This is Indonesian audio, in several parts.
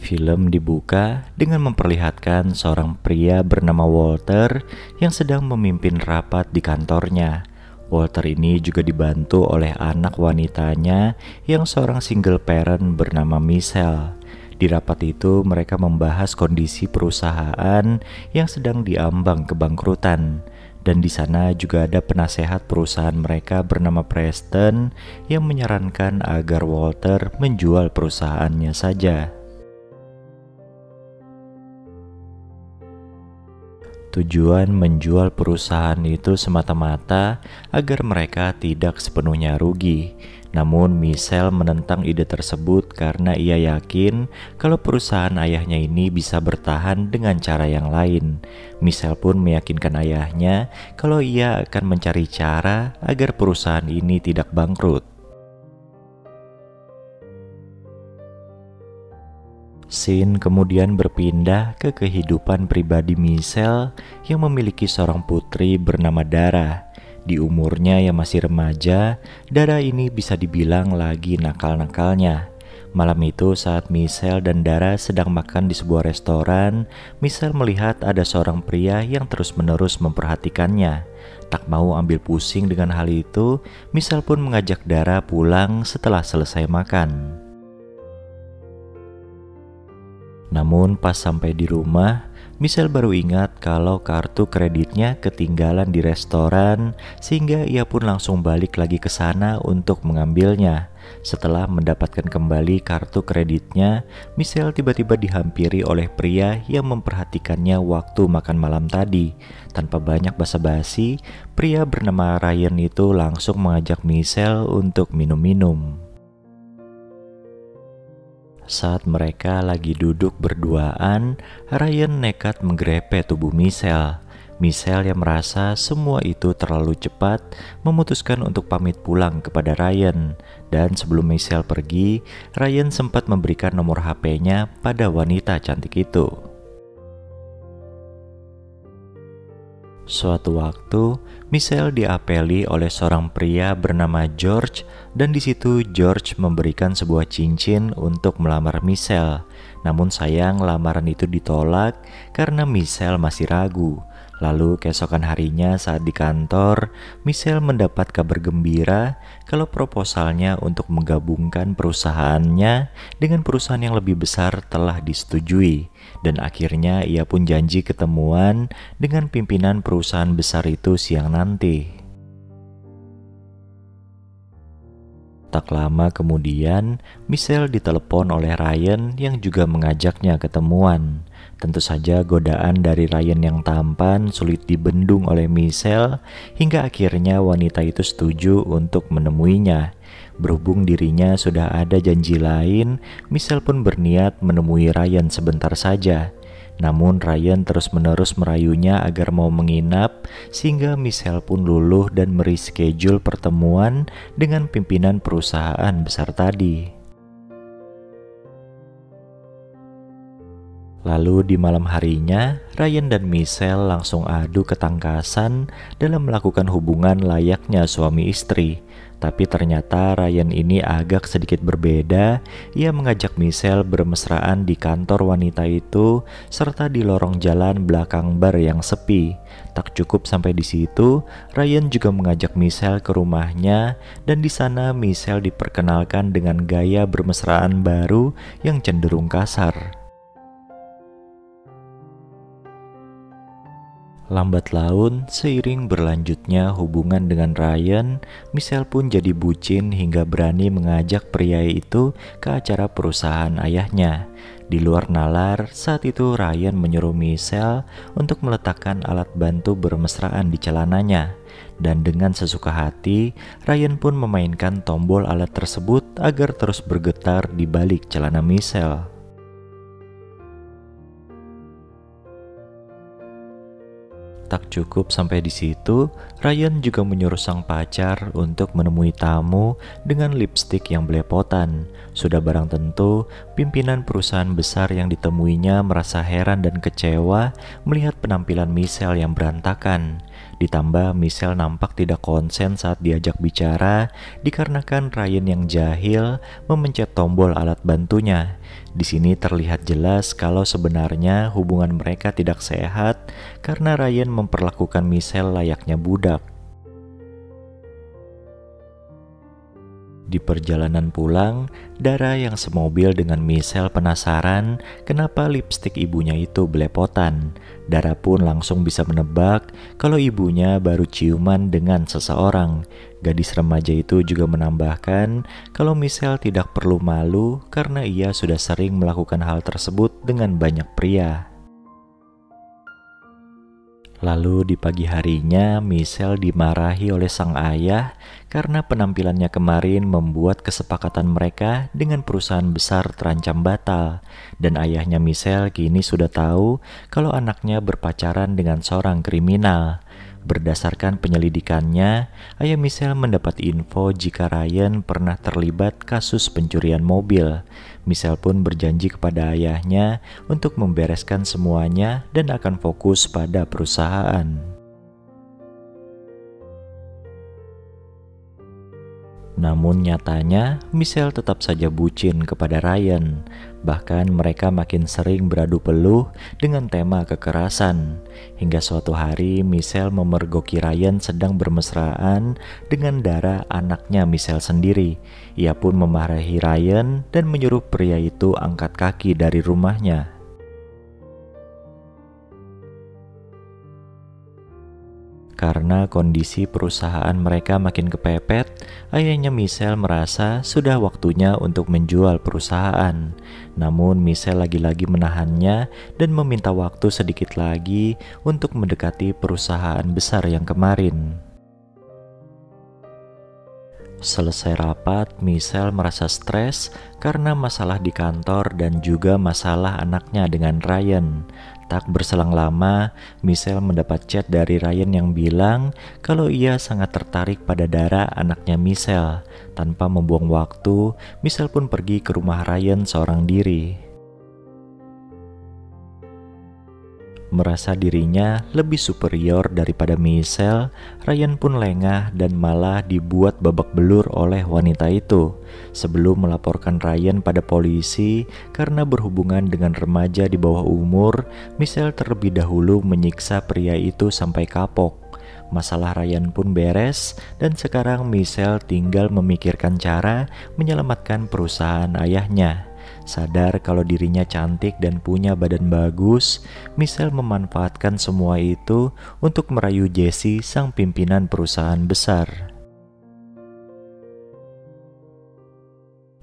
Film dibuka dengan memperlihatkan seorang pria bernama Walter yang sedang memimpin rapat di kantornya. Walter ini juga dibantu oleh anak wanitanya yang seorang single parent bernama Michelle. Di rapat itu mereka membahas kondisi perusahaan yang sedang diambang kebangkrutan. Dan di sana juga ada penasehat perusahaan mereka bernama Preston yang menyarankan agar Walter menjual perusahaannya saja. Tujuan menjual perusahaan itu semata-mata agar mereka tidak sepenuhnya rugi. Namun Michelle menentang ide tersebut karena ia yakin kalau perusahaan ayahnya ini bisa bertahan dengan cara yang lain. Michelle pun meyakinkan ayahnya kalau ia akan mencari cara agar perusahaan ini tidak bangkrut. Scene kemudian berpindah ke kehidupan pribadi Michelle yang memiliki seorang putri bernama Dara. Di umurnya yang masih remaja, Dara ini bisa dibilang lagi nakal-nakalnya. Malam itu saat Michelle dan Dara sedang makan di sebuah restoran, Michelle melihat ada seorang pria yang terus-menerus memperhatikannya. Tak mau ambil pusing dengan hal itu, Michelle pun mengajak Dara pulang setelah selesai makan. Namun pas sampai di rumah, Michelle baru ingat kalau kartu kreditnya ketinggalan di restoran sehingga ia pun langsung balik lagi ke sana untuk mengambilnya. Setelah mendapatkan kembali kartu kreditnya, Michelle tiba-tiba dihampiri oleh pria yang memperhatikannya waktu makan malam tadi. Tanpa banyak basa-basi, pria bernama Ryan itu langsung mengajak Michelle untuk minum-minum. Saat mereka lagi duduk berduaan, Ryan nekat menggrepe tubuh Michelle. Michelle yang merasa semua itu terlalu cepat memutuskan untuk pamit pulang kepada Ryan. Dan sebelum Michelle pergi, Ryan sempat memberikan nomor HP-nya pada wanita cantik itu. Suatu waktu, Michelle diapeli oleh seorang pria bernama George dan di situ George memberikan sebuah cincin untuk melamar Michelle. Namun sayang lamaran itu ditolak karena Michelle masih ragu. Lalu keesokan harinya saat di kantor, Michelle mendapat kabar gembira kalau proposalnya untuk menggabungkan perusahaannya dengan perusahaan yang lebih besar telah disetujui. Dan akhirnya ia pun janji ketemuan dengan pimpinan perusahaan besar itu siang nanti. Tak lama kemudian, Michelle ditelepon oleh Ryan yang juga mengajaknya ketemuan. Tentu saja godaan dari Ryan yang tampan sulit dibendung oleh Michelle hingga akhirnya wanita itu setuju untuk menemuinya. Berhubung dirinya sudah ada janji lain, Michelle pun berniat menemui Ryan sebentar saja. Namun Ryan terus-menerus merayunya agar mau menginap sehingga Michelle pun luluh dan mereschedule pertemuan dengan pimpinan perusahaan besar tadi. Lalu di malam harinya, Ryan dan Michelle langsung adu ketangkasan dalam melakukan hubungan layaknya suami istri. Tapi ternyata Ryan ini agak sedikit berbeda. Ia mengajak Michelle bermesraan di kantor wanita itu serta di lorong jalan belakang bar yang sepi. Tak cukup sampai di situ, Ryan juga mengajak Michelle ke rumahnya dan di sana Michelle diperkenalkan dengan gaya bermesraan baru yang cenderung kasar. Lambat laun, seiring berlanjutnya hubungan dengan Ryan, Michelle pun jadi bucin hingga berani mengajak pria itu ke acara perusahaan ayahnya. Di luar nalar, saat itu Ryan menyuruh Michelle untuk meletakkan alat bantu bermesraan di celananya. Dan dengan sesuka hati, Ryan pun memainkan tombol alat tersebut agar terus bergetar di balik celana Michelle. Tak cukup sampai di situ, Ryan juga menyuruh sang pacar untuk menemui tamu dengan lipstik yang belepotan. Sudah barang tentu, pimpinan perusahaan besar yang ditemuinya merasa heran dan kecewa melihat penampilan Michelle yang berantakan. Ditambah Michelle nampak tidak konsen saat diajak bicara dikarenakan Ryan yang jahil memencet tombol alat bantunya. Di sini terlihat jelas kalau sebenarnya hubungan mereka tidak sehat karena Ryan memperlakukan Michelle layaknya budak. Di perjalanan pulang, Dara yang semobil dengan Michelle penasaran kenapa lipstik ibunya itu belepotan. Dara pun langsung bisa menebak kalau ibunya baru ciuman dengan seseorang. Gadis remaja itu juga menambahkan kalau Michelle tidak perlu malu karena ia sudah sering melakukan hal tersebut dengan banyak pria. Lalu di pagi harinya, Michelle dimarahi oleh sang ayah karena penampilannya kemarin membuat kesepakatan mereka dengan perusahaan besar terancam batal. Dan ayahnya Michelle kini sudah tahu kalau anaknya berpacaran dengan seorang kriminal. Berdasarkan penyelidikannya, ayah Michelle mendapat info jika Ryan pernah terlibat kasus pencurian mobil. Michelle pun berjanji kepada ayahnya untuk membereskan semuanya dan akan fokus pada perusahaan. Namun nyatanya, Michelle tetap saja bucin kepada Ryan. Bahkan mereka makin sering beradu peluh dengan tema kekerasan. Hingga suatu hari, Michelle memergoki Ryan sedang bermesraan dengan Dara, anaknya Michelle sendiri. Ia pun memarahi Ryan dan menyuruh pria itu angkat kaki dari rumahnya. Karena kondisi perusahaan mereka makin kepepet, ayahnya Michelle merasa sudah waktunya untuk menjual perusahaan. Namun Michelle lagi-lagi menahannya dan meminta waktu sedikit lagi untuk mendekati perusahaan besar yang kemarin. Selesai rapat, Michelle merasa stres karena masalah di kantor dan juga masalah anaknya dengan Ryan. Tak berselang lama, Michelle mendapat chat dari Ryan yang bilang kalau ia sangat tertarik pada Dara, anaknya Michelle. Tanpa membuang waktu, Michelle pun pergi ke rumah Ryan seorang diri. Merasa dirinya lebih superior daripada Michelle, Ryan pun lengah dan malah dibuat babak belur oleh wanita itu. Sebelum melaporkan Ryan pada polisi karena berhubungan dengan remaja di bawah umur, Michelle terlebih dahulu menyiksa pria itu sampai kapok. Masalah Ryan pun beres dan sekarang Michelle tinggal memikirkan cara menyelamatkan perusahaan ayahnya. Sadar kalau dirinya cantik dan punya badan bagus, Michelle memanfaatkan semua itu untuk merayu Jesse, sang pimpinan perusahaan besar.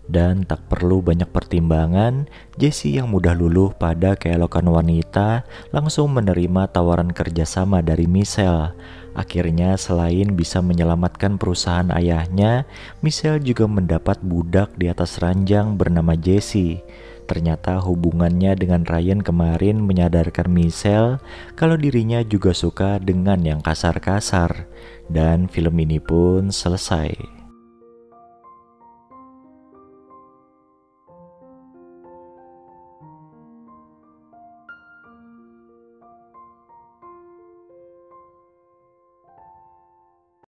Dan tak perlu banyak pertimbangan, Jesse yang mudah luluh pada keelokan wanita langsung menerima tawaran kerjasama dari Michelle. Akhirnya selain bisa menyelamatkan perusahaan ayahnya, Michelle juga mendapat budak di atas ranjang bernama Jesse. Ternyata hubungannya dengan Ryan kemarin menyadarkan Michelle kalau dirinya juga suka dengan yang kasar-kasar. Dan film ini pun selesai.